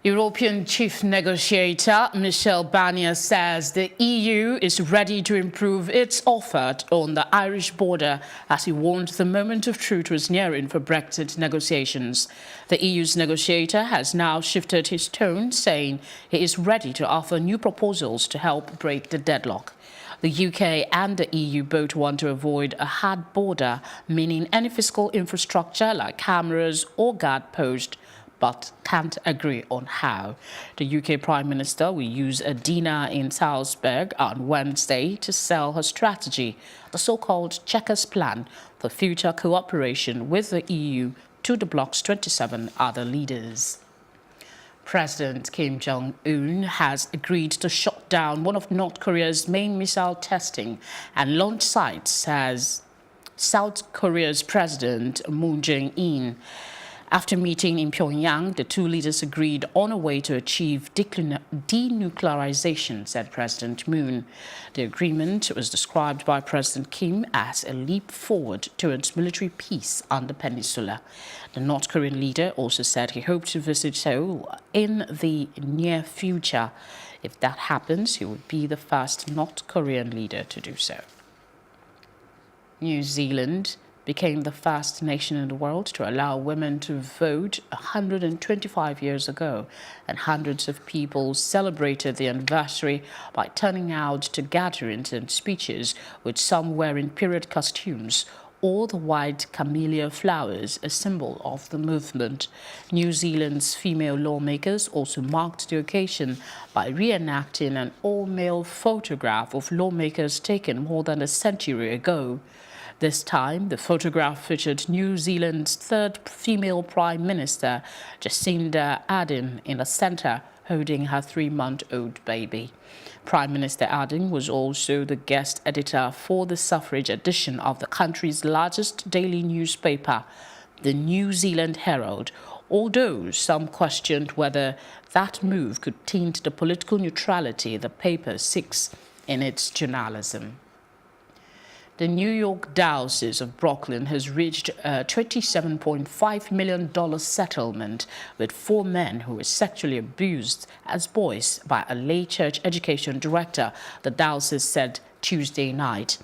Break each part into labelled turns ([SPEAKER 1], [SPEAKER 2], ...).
[SPEAKER 1] European chief negotiator Michel Barnier says the EU is ready to improve its offer on the Irish border as he warned the moment of truth was nearing for Brexit negotiations. The EU's negotiator has now shifted his tone, saying he is ready to offer new proposals to help break the deadlock. The UK and the EU both want to avoid a hard border, meaning any fiscal infrastructure like cameras or guard posts, but can't agree on how. The UK Prime Minister will use a dinner in Salzburg on Wednesday to sell her strategy, the so-called Chequers Plan for future cooperation with the EU to the bloc's 27 other leaders. President Kim Jong-Un has agreed to shut down one of North Korea's main missile testing and launch sites as South Korea's President Moon Jae-in. After meeting in Pyongyang, the two leaders agreed on a way to achieve denuclearization, said President Moon. The agreement was described by President Kim as a leap forward towards military peace on the peninsula. The North Korean leader also said he hoped to visit Seoul in the near future. If that happens, he would be the first North Korean leader to do so. New Zealand became the first nation in the world to allow women to vote 125 years ago, and hundreds of people celebrated the anniversary by turning out to gatherings and speeches, with some wearing period costumes or the white camellia flowers, a symbol of the movement. New Zealand's female lawmakers also marked the occasion by reenacting an all-male photograph of lawmakers taken more than a century ago. This time, the photograph featured New Zealand's third female Prime Minister, Jacinda Ardern, in the centre, holding her 3-month-old baby. Prime Minister Ardern was also the guest editor for the Suffrage edition of the country's largest daily newspaper, the New Zealand Herald, although some questioned whether that move could taint the political neutrality the paper seeks in its journalism. The New York Diocese of Brooklyn has reached a $27.5 million settlement with 4 men who were sexually abused as boys by a lay church education director, the diocese said Tuesday night.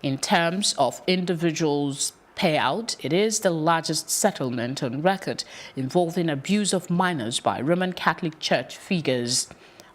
[SPEAKER 1] In terms of individuals' payout, it is the largest settlement on record involving abuse of minors by Roman Catholic Church figures,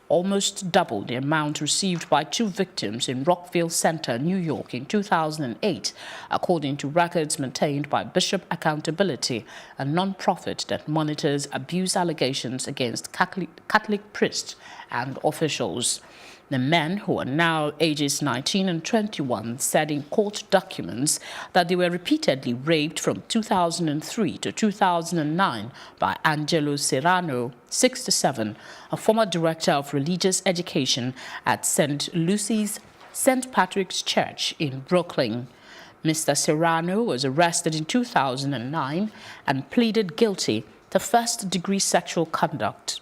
[SPEAKER 1] almost double the amount received by 2 victims in Rockville Center, New York in 2008, according to records maintained by Bishop Accountability, a non-profit that monitors abuse allegations against Catholic priests and officials. The men, who are now ages 19 and 21, said in court documents that they were repeatedly raped from 2003 to 2009 by Angelo Serrano, 67, a former director of religious education at St. Lucy's St. Patrick's Church in Brooklyn. Mr. Serrano was arrested in 2009 and pleaded guilty to first-degree sexual conduct.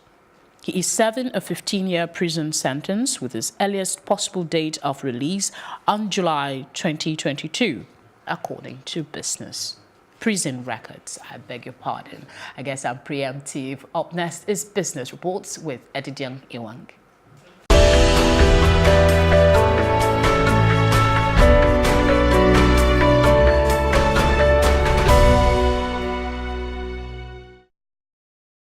[SPEAKER 1] He is serving a 15-year prison sentence with his earliest possible date of release on July 2022, according to Business. Prison records, I beg your pardon. I guess I'm preemptive. Up next is Business Reports with Jong-Un.